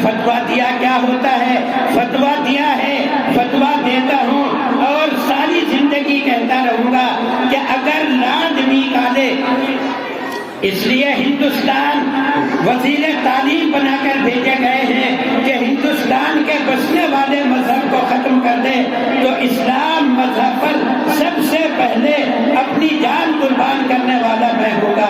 فتویٰ دیا کیا ہوتا ہے؟ فتویٰ دیا ہے، فتویٰ دیتا ہوں اور ساری زندگی کہتا رہوں گا کہ اگر لاڈ نکالے، اس لیے ہندوستان وزیر تعلیم بنا کر بھیجے گئے ہیں کہ ہندوستان کے بسنے والے مذہب کو ختم کر دے، تو اسلام مذہب پر سب سے پہلے اپنی جان قربان کرنے والا میں ہوں گا۔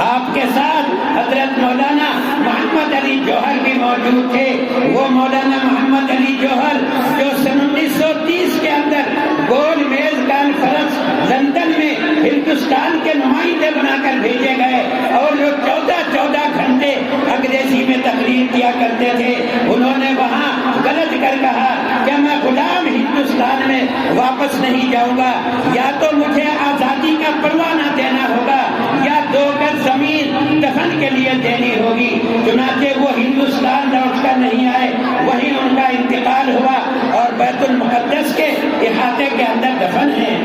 آپ کے ساتھ حضرت مولانا محمد علی جوہر بھی موجود تھے۔ وہ مولانا محمد علی جوہر جو سن 1930 کے اندر گول میز کانفرنس لندن میں ہندوستان کے نمائندے بنا کر بھیجے گئے اور جو 14 گھنٹے انگریزی میں تقریر کیا کرتے تھے، انہوں نے وہاں غلط کر کہا کہ میں غلام ہندوستان میں واپس نہیں جاؤں گا، یا تو مجھے آزادی کا پروانہ دینا ہوگا یا 2 گز زمین دفن کے لیے دینی ہوگی۔ چنانچہ وہ ہندوستان لوٹ کر نہیں آئے، وہیں ان کا انتقال ہوا اور بیت المقدس کے احاطے کے اندر دفن ہے۔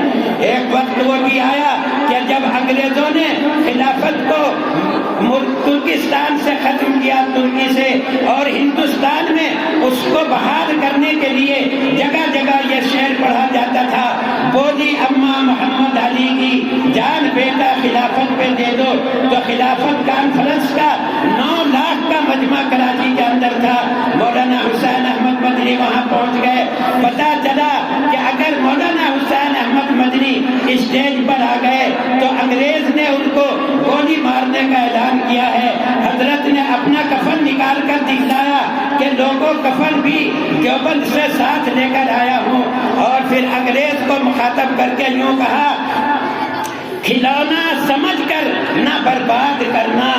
ایک وقت وہ بھی آیا کہ جب انگریزوں نے خلافت کو ترکستان سے ختم کیا، ترکی سے، اور ہندوستان میں اس کو بحال کرنے کے لیے جگہ جگہ یہ شعر پڑھا جاتا تھا، بولی اماں محمد علی کی جان بیٹا خلافت پہ دے دو، تو خلافت کانفرنس کا 9 لاکھ کا مجمع کراچی کے اندر تھا۔ مولانا حسین احمد مدنی وہاں پہنچ گئے۔ پتا چلا کہ اگر مولانا حسین احمد مدنی اسٹیج پر آ گئے تو انگریز نے ان کو گولی مارنے کا اعلان کیا ہے۔ حضرت نے اپنا کفن نکال کر دکھلایا کہ لوگوں کفن بھی دیوبند سے ساتھ لے کر آیا ہوں، اور پھر انگریز کو مخاطب کر کے یوں کہا، کھلونا سمجھ کر نہ برباد کرنا،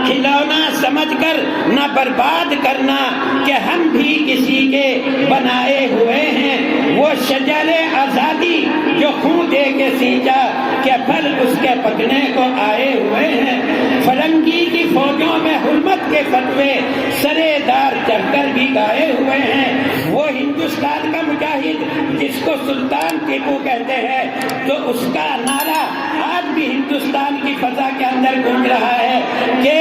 کھلونا سمجھ کر نہ برباد کرنا، کہ ہم بھی کسی کے بنائے ہوئے ہیں، وہ شجر آزادی جو خون دے کے سینچا، کہ پھل اس کے پکنے کو آئے ہوئے ہیں۔ فرنگی کی فوجوں میں حرمت کے فتوے سرے دار چڑھ کر بھی گائے ہوئے ہیں۔ وہ ہندوستان کا مجاہد جس کو سلطان ٹیپو کہتے ہیں، تو اس کا نعرہ آج بھی ہندوستان کی فضا کے اندر گونج رہا ہے کہ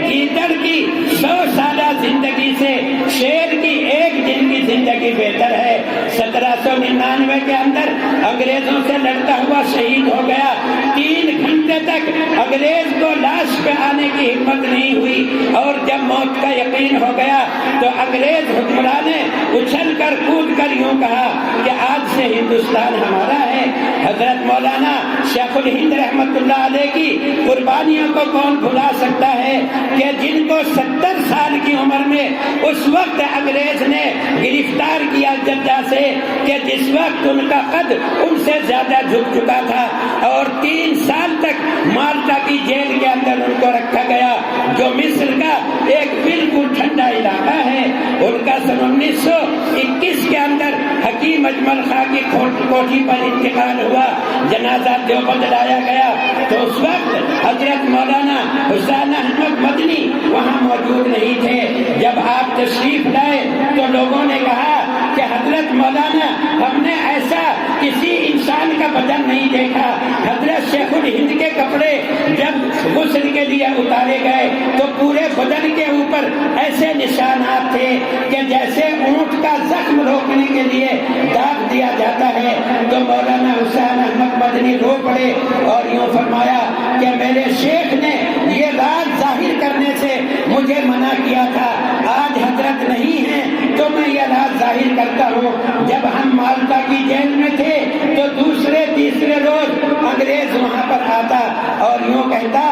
گیدڑ کی 100 سالہ زندگی سے شیر کی 1 دن کی زندگی بہتر ہے۔ 1799 کے اندر انگریزوں سے لڑتا ہوا شہید ہو گیا۔ 3 گھنٹے تک انگریز کو لاش پہ آنے کی ہمت نہیں ہوئی، اور جب موت کا یقین ہو گیا تو انگریز حکمران نے اچھل کر کود کر یوں کہا کہ آج سے ہندوستان ہمارا ہے۔ حضرت مولانا شیخ الہند رحمت اللہ علیہ کی قربانیوں کو کون بھلا سکتا ہے کہ جن کو 70 سال کی عمر میں اس وقت انگریز نے گرفتار کیا جدہ سے کہ جس وقت ان کا قد ان سے زیادہ جھک چکا تھا، اور 3 سال تک مالٹا کی جیل کے اندر ان کو رکھا گیا، جو مصر کا ایک بالکل ٹھنڈا علاقہ ہے۔ ان کا سن 1921 کے اندر حکیم اجمل خان کی کوٹھی پر انتقال ہوا، جنازہ دیوبند لایا گیا، تو اس وقت حضرت مولانا حسین احمد مدنی وہاں موجود نہیں تھے۔ جب آپ تشریف لائے تو لوگوں نے کہا کہ حضرت مولانا ہم نے ایسا کسی انسان کا بدن نہیں دیکھا۔ حضرت شیخ الہند کے کپڑے جب غسل کے لیے اتارے گئے تو پورے بدن کے اوپر ایسے نشانات تھے کہ جیسے اونٹ کا زخم روکنے کے لیے داغ دیا جاتا ہے۔ تو مولانا حسین احمد مدنی رو پڑے اور یوں فرمایا کہ میرے شیخ نے یہ راز ظاہر کرنے سے مجھے منع کیا تھا، آج حضرت نہیں ہے تو میں یہ راز ظاہر کرتا ہوں۔ جب ہم مالٹا کی جیل میں تھے تو دوسرے تیسرے روز انگریز وہاں پر آتا اور یوں کہتا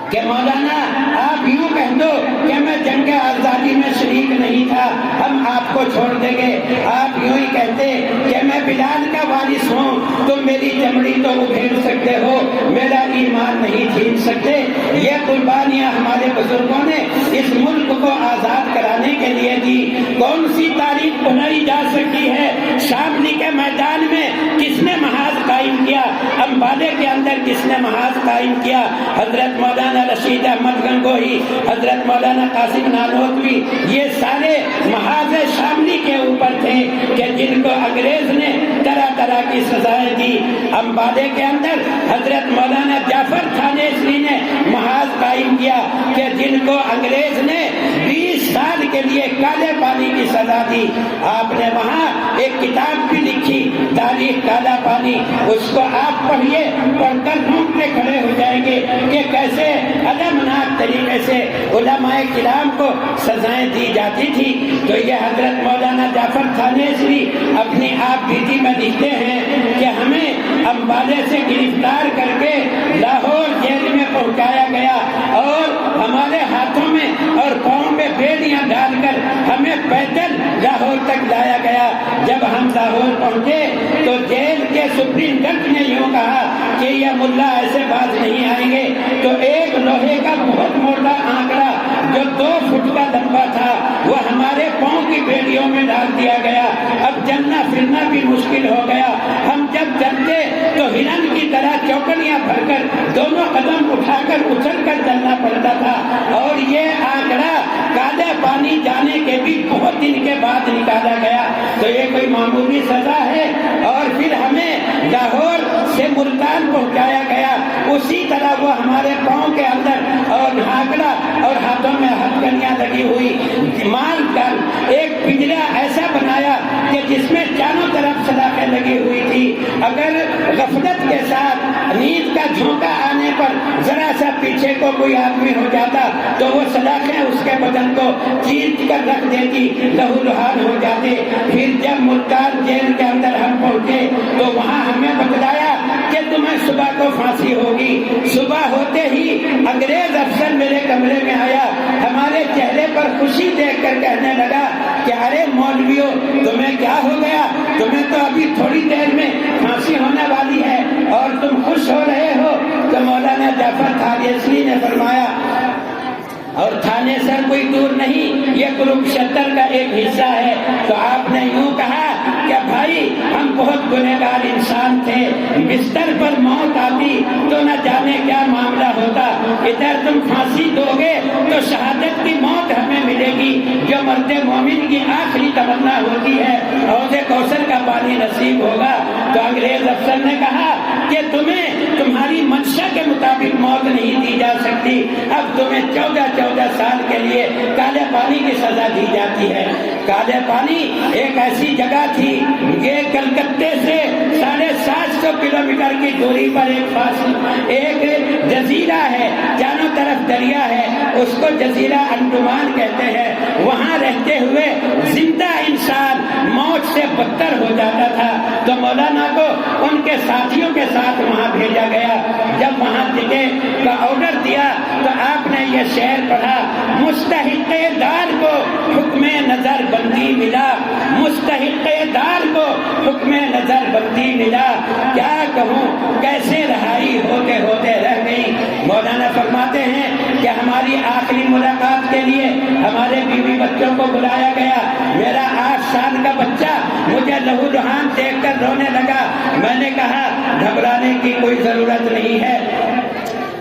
کہ مولانا آپ یوں کہہ دو کہ میں جنگ آزادی میں شریک نہیں تھا، ہم آپ کو چھوڑ دیں گے۔ آپ یوں ہی کہتے کہ میں بلال کا وارث ہوں، تم میری چمڑی تو ادھیڑ سکتے ہو، میرا ایمان نہیں چھین سکتے۔ یہ قربانیاں ہمارے بزرگوں نے اس ملک کو آزاد کرانے کے لیے دی۔ کون سی تاریخ بنائی جا سکتی ہے؟ شاملی کے میدان میں کس نے محاذ قائم کیا؟ امبالے کے اندر کس نے محاذ قائم کیا؟ حضرت مولانا رشید احمد گنگوہی، حضرت مولانا قاسم نانوتوی، یہ سارے محاذ شاملی کے اوپر تھے کہ جن کو انگریز نے طرح طرح کی سزائیں دی۔ امبالے کے اندر حضرت مولانا جعفر تھانیسری نے محاذ قائم کیا کہ جن کو انگریز نے 20 سال کے لیے کالے پانی کی سزا دی۔ آپ نے وہاں ایک کتاب بھی لکھی، تاریخ کالا پانی، اس کو آپ پڑھیے، پڑھ کر ڈھونڈتے کھڑے ہو جائیں گے کہ کیسے المناک طریقے سے علماء کرام کو سزائیں دی جاتی تھی۔ تو یہ حضرت مولانا جعفر تھانیسری اپنی آپ بیتی میں لکھتے ہیں کہ ہمیں امبالے سے گرفتار کر کے لاہور جیل میں پہنچایا گیا اور ہمارے ہاتھوں میں اور پاؤں میں بیڑیاں ڈال کر ہمیں پیدل لاہور تک لایا گیا۔ جب ہم لاہور پہنچے تو جیل کے سپرنٹینڈنٹ نے یوں کہا کہ یہ ملا ایسے باز نہیں آئیں گے، تو ایک لوہے کا بہت موٹا آنکڑا جو 2 فٹ کا لمبا تھا وہ ہمارے پاؤں کی بیڑیوں میں ڈال دیا گیا۔ اب چلنا پھرنا بھی مشکل ہو گیا، ہم جب چلتے تو ہرن کی طرح چوکڑیاں بھر کر دونوں قدم اٹھا کر اچھل کر چلنا پڑتا تھا، اور یہ آنکڑا کالے پانی جانے کے بھی بہت دن کے بعد نکالا گیا۔ تو یہ کوئی معمولی سزا ہے؟ اور پھر ہمیں لاہور سے ملتان پہنچایا گیا، اسی طرح وہ ہمارے پاؤں کے اندر اور آنکڑا اور ہاتھوں میں ہتھکڑیاں لگی ہوئی مال کر ایک پنجرا ایسا بنایا کہ جس میں چاروں طرف سلاخیں لگی ہوئی تھی۔ اگر غفلت کے ساتھ نیند کا جھونکا آنے پر ذرا سا پیچھے کو کوئی آدمی ہو جاتا تو وہ سلاخیں اس کے بدن کو چیر کر رکھ دیتی، لہو لہان ہو جاتے۔ پھر جب ملتان جیل کے اندر ہم پہنچے تو وہاں ہمیں بتلایا کہ تمہیں صبح کو پھانسی ہوگی۔ صبح ہوتے ہی انگریز افسر میرے کمرے میں آیا، ہمارے چہرے پر خوشی دیکھ کر کہنے لگا کہ ارے مولویوں تمہیں کیا ہو گیا، تمہیں تو ابھی تھوڑی دیر میں پھانسی ہونے والی ہے اور تم خوش ہو رہے ہو۔ تو مولانا جعفر تھانیسری نے فرمایا، اور تھانے سر کوئی دور نہیں، یہ کروکشتر کا ایک حصہ ہے۔ تو آپ نے یوں کہا کہ بھائی ہم بہت گنہگار انسان تھے، بستر پر موت آتی تو نہ جانے کیا معاملہ ہوتا، ادھر تم پھانسی دو گے تو شہادت کی موت ہمیں ملے گی، جو مرد مومن کی آخری تمنا ہوتی ہے، حوض کوثر کا پانی نصیب ہوگا۔ تو انگریز افسر نے کہا کہ تمہیں تمہاری منشا کے مطابق موت نہیں دی جا سکتی، اب تمہیں 14 سال کے لیے کالے پانی کی سزا دی جاتی ہے۔ کالے پانی ایک ایسی جگہ تھی، یہ کلکتے سے 750 کلومیٹر کی دوری پر ایک جزیرہ ہے، چاروں طرف دریا ہے، اس کو جزیرہ انڈمان کہتے ہیں۔ وہاں رہتے ہوئے زندہ انسان موت سے بدتر ہو جاتا تھا، تو مولانا کو ان کے ساتھیوں کے ساتھ وہاں بھیجا گیا۔ جب وہاں جگہ کا آرڈر دیا تو آپ نے یہ شعر پڑھا، مستحق دار کو حکم نظر بندی ملا، مستحق دار کو حکم نظر بندی ملا، کیا کہوں کیسے رہائی ہوتے ہوتے رہ گئی۔ مولانا فرماتے ہیں کہ ہماری آخری ملاقات کے لیے ہمارے بیوی بچوں کو بلایا گیا۔ میرا 8 سال کا بچہ مجھے لہو لہان دیکھ کر رونے لگا۔ میں نے کہا گھبرانے کی کوئی ضرورت نہیں ہے،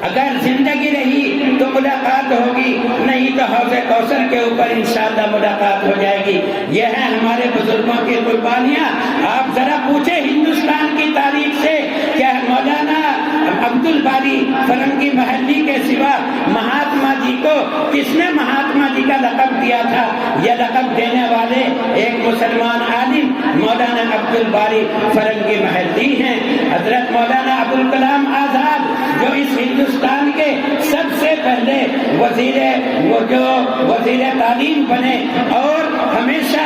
اگر زندگی رہی تو ملاقات ہوگی، نہیں تو حوض کوثر کے اوپر انشاءاللہ ملاقات ہو جائے گی۔ یہ ہیں ہمارے بزرگوں کی قربانیاں۔ آپ ذرا پوچھیں ہندوستان کی تاریخ سے کہ مولانا عبد الباری فرنگی محلی کے سوا مہاتما جی کو کس نے مہاتما جی کا لقب دیا تھا؟ یہ لقب دینے والے ایک مسلمان عالم مولانا عبد الباری فرنگی محلی ہیں۔ حضرت مولانا ابوالکلام آزاد جو اس ہندوستان کے سب سے پہلے وزیر تعلیم بنے اور ہمیشہ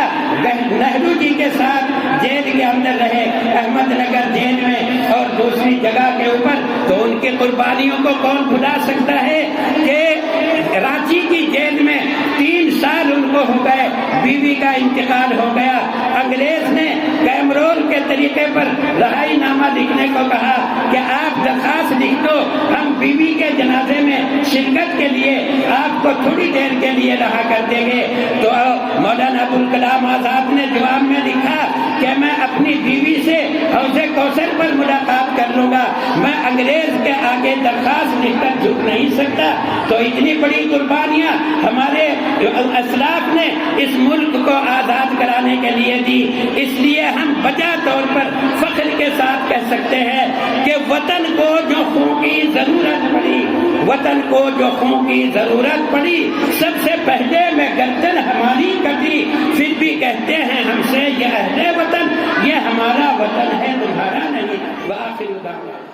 نہرو جی کے ساتھ جیل کے اندر رہے، احمد نگر جیل میں اور دوسری جگہ کے اوپر، تو ان کی قربانیوں کو کون بھلا سکتا ہے کہ رانچی کی جیل میں 3 سال ان کو ہو گئے، بیوی کا انتقال ہو گیا۔ انگریز نے کیمرون کے طریقے پر رہائی نامہ لکھنے کو کہا کہ آپ درخواست لکھ دو، ہم بیوی کے جنازے میں شرکت کے لیے آپ کو تھوڑی دیر کے لیے رہا کر دیں گے۔ تو مولانا ابوالکلام آزاد نے جواب میں لکھا کہ میں اپنی بیوی سے حوض کوثر پر ملاقات کر لوں گا، میں انگریز کے آگے درخواست لکھ کر جھک نہیں سکتا۔ تو اتنی بڑی قربانیاں ہمارے اسلاف نے اس ملک کو آزاد کرانے کے لیے دی، اس لیے ہم بجا طور پر فخر کے ساتھ کہہ سکتے ہیں کہ وطن کو جو خون کی ضرورت پڑی، وطن کو جو خون کی ضرورت پڑی، سب سے پہلے میں گردن ہماری کٹی، پھر بھی کہتے ہیں ہم سے یہ اہل وطن، یہ ہمارا وطن ہے تمہارا نہیں۔ وآخر دعوانا